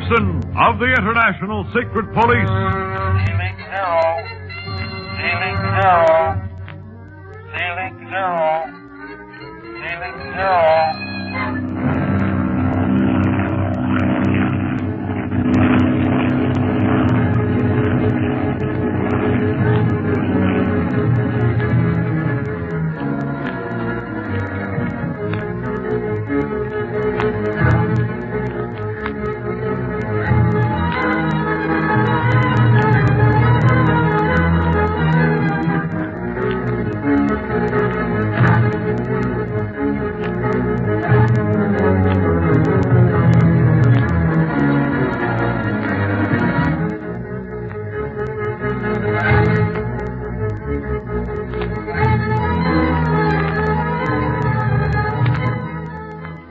Gibson of the International Secret Police. Ceiling zero. Ceiling zero. Ceiling zero. Ceiling zero.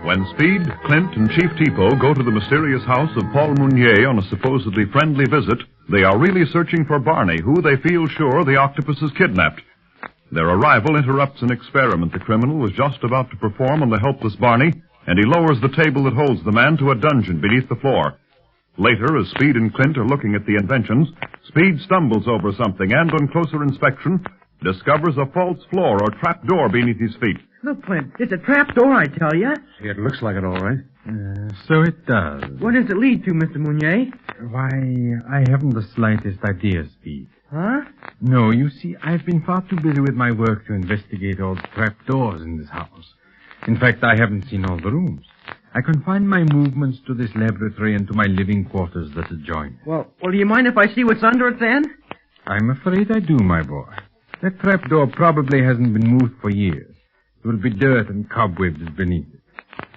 When Speed, Clint, and Chief Tipo go to the mysterious house of Paul Mounier on a supposedly friendly visit, they are really searching for Barney, who they feel sure the Octopus has kidnapped. Their arrival interrupts an experiment the criminal was just about to perform on the helpless Barney, and he lowers the table that holds the man to a dungeon beneath the floor. Later, as Speed and Clint are looking at the inventions, Speed stumbles over something and, on closer inspection, discovers a false floor or trap door beneath his feet. Look, Clint, it's a trap door, I tell you. It looks like it, all right. So it does. What does it lead to, Mr. Mounier? Why, I haven't the slightest idea, Speed. Huh? No, you see, I've been far too busy with my work to investigate all the trapdoors in this house. In fact, I haven't seen all the rooms. I confine my movements to this laboratory and to my living quarters that adjoin. Well, do you mind if I see what's under it, then? I'm afraid I do, my boy. That trapdoor probably hasn't been moved for years. There will be dirt and cobwebs beneath it.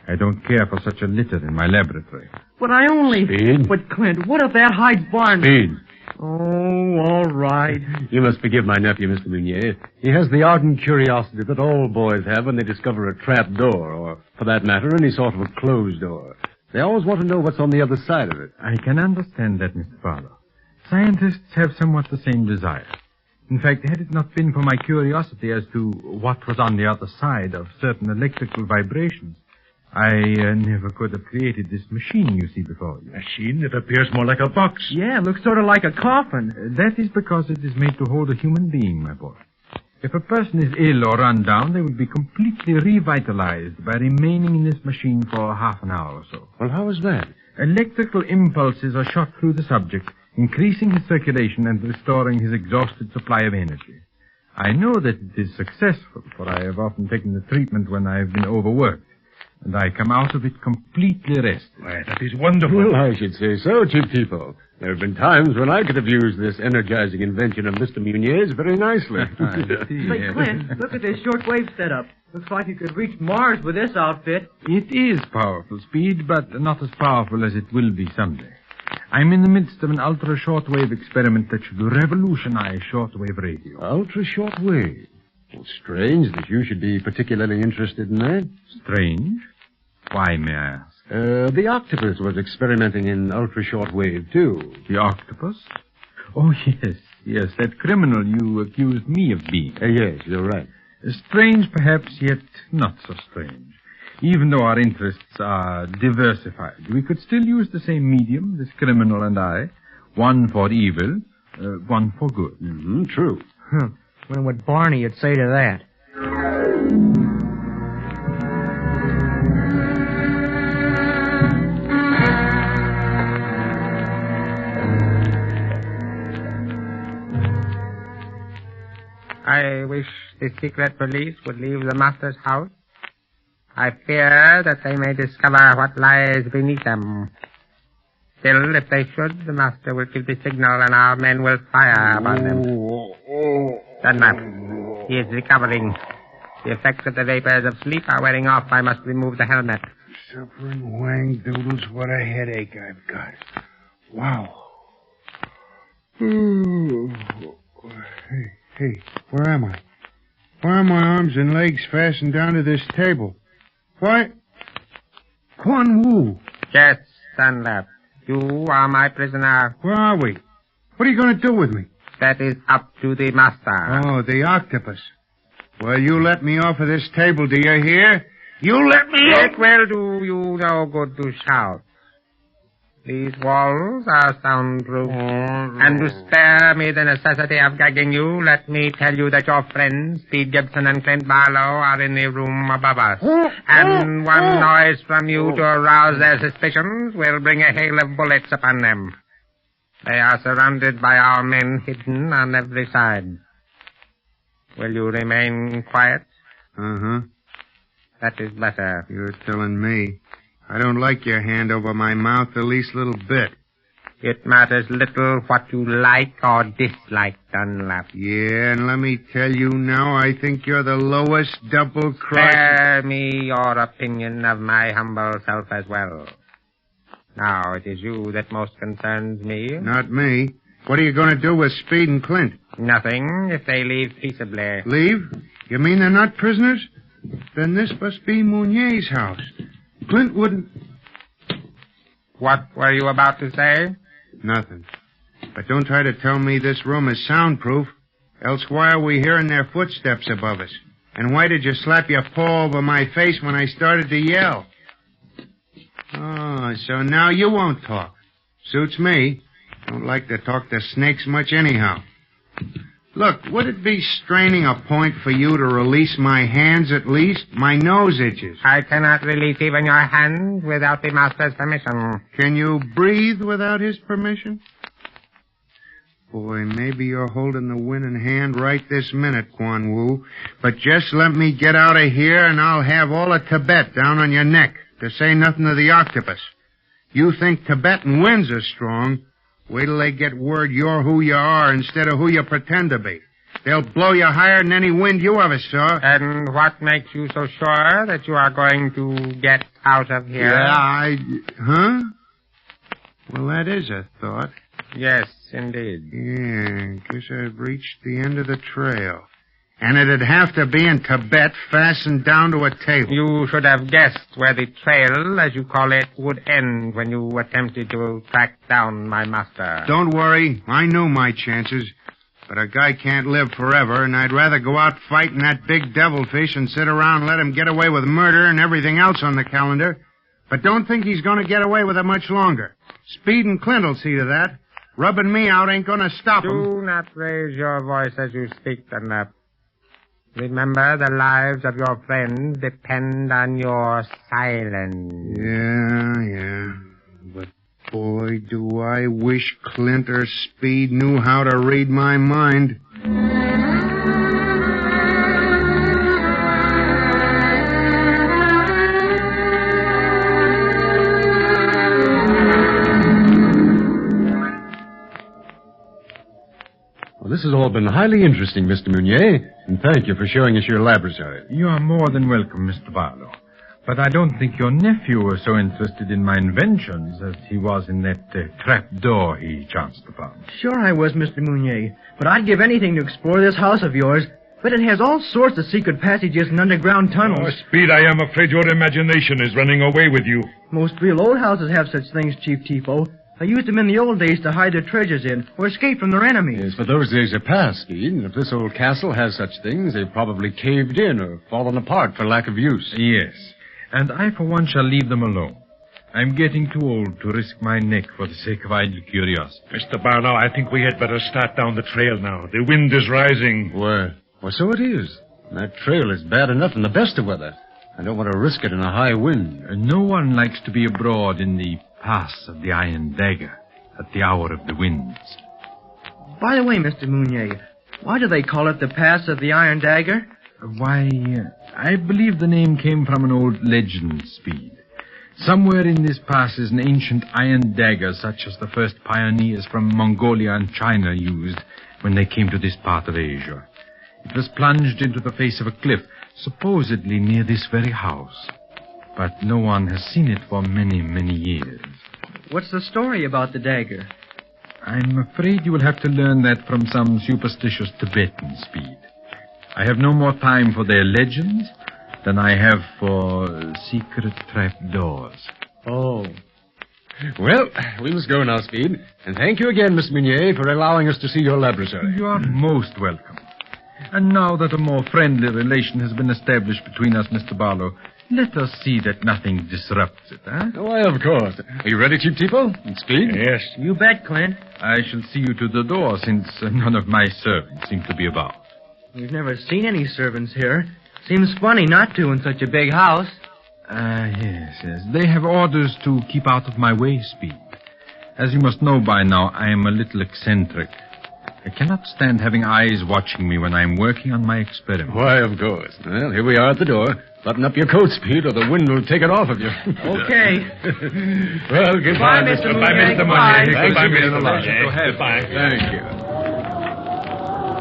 I don't care for such a litter in my laboratory. But I only... Speed? But, Clint, what if that hides Barney? Speed. Oh, all right. You must forgive my nephew, Mr. Mounier. He has the ardent curiosity that all boys have when they discover a trap door, or, for that matter, any sort of a closed door. They always want to know what's on the other side of it. I can understand that, Mr. Fowler. Scientists have somewhat the same desire. In fact, had it not been for my curiosity as to what was on the other side of certain electrical vibrations, I never could have created this machine you see before you. Machine that appears more like a box. Yeah, it looks sort of like a coffin. That is because it is made to hold a human being, my boy. If a person is ill or run down, they will be completely revitalized by remaining in this machine for half an hour or so. Well, how is that? Electrical impulses are shot through the subject, increasing his circulation and restoring his exhausted supply of energy. I know that it is successful, for I have often taken the treatment when I have been overworked, and I come out of it completely rested. Why, that is wonderful. Well, I should say so, Chief Tipo. There have been times when I could have used this energizing invention of Mr. Mounier's very nicely. Say, Clint, look at this shortwave setup. Looks like you could reach Mars with this outfit. It is powerful, Speed, but not as powerful as it will be someday. I'm in the midst of an ultra-shortwave experiment that should revolutionize shortwave radio. Ultra-shortwave? Well, strange that you should be particularly interested in that. Strange? Why, may I ask? The Octopus was experimenting in ultra-shortwave, too. The Octopus? Oh, yes, that criminal you accused me of being. Yes, you're right. Strange, perhaps, yet not so strange. Even though our interests are diversified, we could still use the same medium, this criminal and I. One for evil, one for good. Mm-hmm, true. Wonder what Barney would say to that. I wish the secret police would leave the master's house. I fear that they may discover what lies beneath them. Still, if they should, the master will give the signal and our men will fire upon them. Dunlap, he is recovering. The effects of the vapors of sleep are wearing off. I must remove the helmet. Suffering wang doodles, what a headache I've got. Wow. Hey, where am I? Why are my arms and legs fastened down to this table? What? Quan Wu. Yes, Dunlap. You are my prisoner. Where are we? What are you going to do with me? That is up to the master. Oh, the Octopus. Well, you let me off of this table, do you hear? You let me off. It will do you no good to shout. These walls are soundproof. And to spare me the necessity of gagging you, let me tell you that your friends, Speed Gibson and Clint Barlow, are in the room above us. And one noise from you to arouse their suspicions will bring a hail of bullets upon them. They are surrounded by our men hidden on every side. Will you remain quiet? Uh-huh. That is better. You're telling me. I don't like your hand over my mouth the least little bit. It matters little what you like or dislike, Dunlap. Yeah, and let me tell you now, I think you're the lowest double-crossing... Spare me your opinion of my humble self as well. Now, it is you that most concerns me. Not me. What are you going to do with Speed and Clint? Nothing, if they leave peaceably. Leave? You mean they're not prisoners? Then this must be Mounier's house. Clint wouldn't... What were you about to say? Nothing. But don't try to tell me this room is soundproof. Else why are we hearing their footsteps above us? And why did you slap your paw over my face when I started to yell? Oh, so now you won't talk. Suits me. Don't like to talk to snakes much anyhow. Look, would it be straining a point for you to release my hands at least? My nose itches. I cannot release even your hands without the master's permission. Can you breathe without his permission? Boy, maybe you're holding the winning hand right this minute, Quan Wu. But just let me get out of here and I'll have all of Tibet down on your neck, to say nothing of the Octopus. You think Tibetan winds are strong? Wait till they get word you're who you are instead of who you pretend to be. They'll blow you higher than any wind you ever saw. And what makes you so sure that you are going to get out of here? Yeah, Huh? Well, that is a thought. Yes, indeed. Yeah, guess I've reached the end of the trail. And it'd have to be in Tibet, fastened down to a table. You should have guessed where the trail, as you call it, would end when you attempted to track down my master. Don't worry. I knew my chances. But a guy can't live forever, and I'd rather go out fighting that big devilfish and sit around and let him get away with murder and everything else on the calendar. But don't think he's going to get away with it much longer. Speed and Clint will see to that. Rubbing me out ain't going to stop him. Do not raise your voice as you speak, Dunlap. Remember, the lives of your friends depend on your silence. Yeah. But, boy, do I wish Clint or Speed knew how to read my mind. Well, this has all been highly interesting, Mr. Mounier, and thank you for showing us your laboratory. You are more than welcome, Mr. Barlow. But I don't think your nephew was so interested in my inventions as he was in that trap door he chanced upon. Sure I was, Mr. Mounier. But I'd give anything to explore this house of yours. But it has all sorts of secret passages and underground tunnels. Oh, Speed, I am afraid your imagination is running away with you. Most real old houses have such things, Chief Tipo. They used them in the old days to hide their treasures in or escape from their enemies. Yes, but those days are past, Speed, and if this old castle has such things, they've probably caved in or fallen apart for lack of use. Yes, and I for one shall leave them alone. I'm getting too old to risk my neck for the sake of idle curiosity. Mr. Barlow, I think we had better start down the trail now. The wind is rising. Well, so it is. That trail is bad enough in the best of weather. I don't want to risk it in a high wind. No one likes to be abroad in the Pass of the Iron Dagger at the hour of the winds. By the way, Mr. Mounier, why do they call it the Pass of the Iron Dagger? Why, I believe the name came from an old legend, Speed. Somewhere in this pass is an ancient iron dagger such as the first pioneers from Mongolia and China used when they came to this part of Asia. It was plunged into the face of a cliff, supposedly near this very house. But no one has seen it for many, many years. What's the story about the dagger? I'm afraid you will have to learn that from some superstitious Tibetan, Speed. I have no more time for their legends than I have for secret trapdoors. Oh. Well, we must go now, Speed. And thank you again, Miss Mounier, for allowing us to see your laboratory. You are most welcome. And now that a more friendly relation has been established between us, Mr. Barlow, Let us see that nothing disrupts it, huh? Why, of course. Are you ready, Chief Tipo? And Speed? Yes. You bet, Clint. I shall see you to the door, since none of my servants seem to be about. We've never seen any servants here. Seems funny not to in such a big house. Yes. They have orders to keep out of my way, Speed. As you must know by now, I am a little eccentric. I cannot stand having eyes watching me when I am working on my experiment. Why, of course. Well, here we are at the door. Button up your coat, Speed, or the wind will take it off of you. Okay. Well, goodbye, Mr. Goodbye, Mounier. Mr. Mounier. Goodbye. Goodbye, Thanks, Mr. Mr. Mounier. Go ahead. Goodbye. Thank you.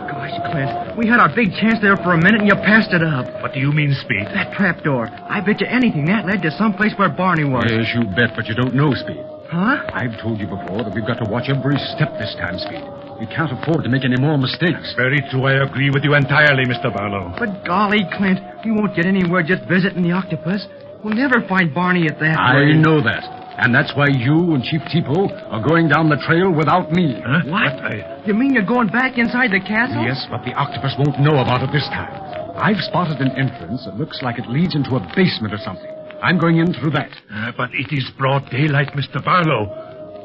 Gosh, Clint, we had our big chance there for a minute and you passed it up. What do you mean, Speed? That trapdoor. I bet you anything that led to someplace where Barney was. Yes, you bet, but you don't know, Speed. Huh? I've told you before that we've got to watch every step this time, Speed. We can't afford to make any more mistakes. Very true. I agree with you entirely, Mr. Barlow. But golly, Clint, we won't get anywhere just visiting the Octopus. We'll never find Barney at that I rate. know that. And that's why you and Chief Tipo are going down the trail without me. Huh? What? You mean you're going back inside the castle? Yes, but the Octopus won't know about it this time. I've spotted an entrance that looks like it leads into a basement or something. I'm going in through that. But it is broad daylight, Mr. Barlow.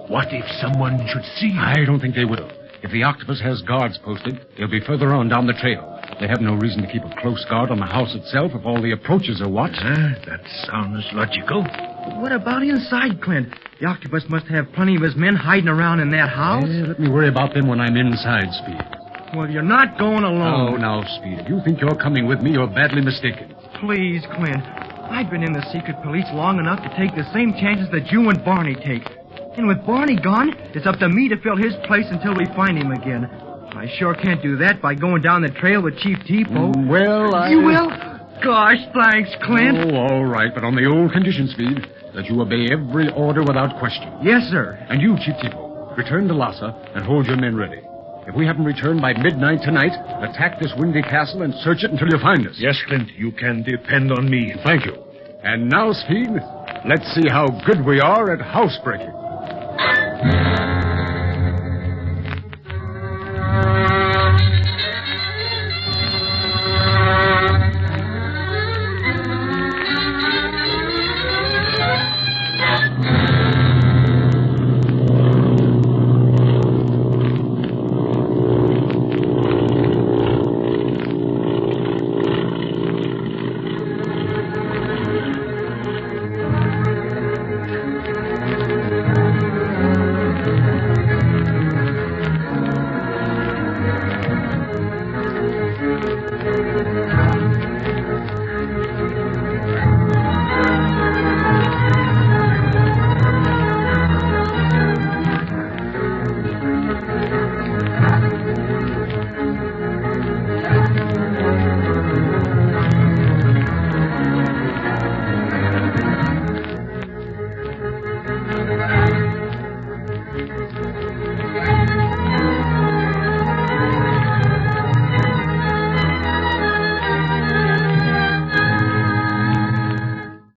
What if someone should see you? I don't think they will. If the Octopus has guards posted, they'll be further on down the trail. They have no reason to keep a close guard on the house itself if all the approaches are watched. That sounds logical. What about inside, Clint? The Octopus must have plenty of his men hiding around in that house. Let me worry about them when I'm inside, Speed. Well, you're not going Oh, alone. now, Speed, if you think you're coming with me, you're badly mistaken. Please, Clint. I've been in the secret police long enough to take the same chances that you and Barney take. And with Barney gone, it's up to me to fill his place until we find him again. I sure can't do that by going down the trail with Chief Tipo. You will? Gosh, thanks, Clint. Oh, all right, but on the old condition, Speed, that you obey every order without question. Yes, sir. And you, Chief Tipo, return to Lhasa and hold your men ready. If we haven't returned by midnight tonight, attack this windy castle and search it until you find us. Yes, Clint, you can depend on me. Thank you. And now, Speed, let's see how good we are at housebreaking.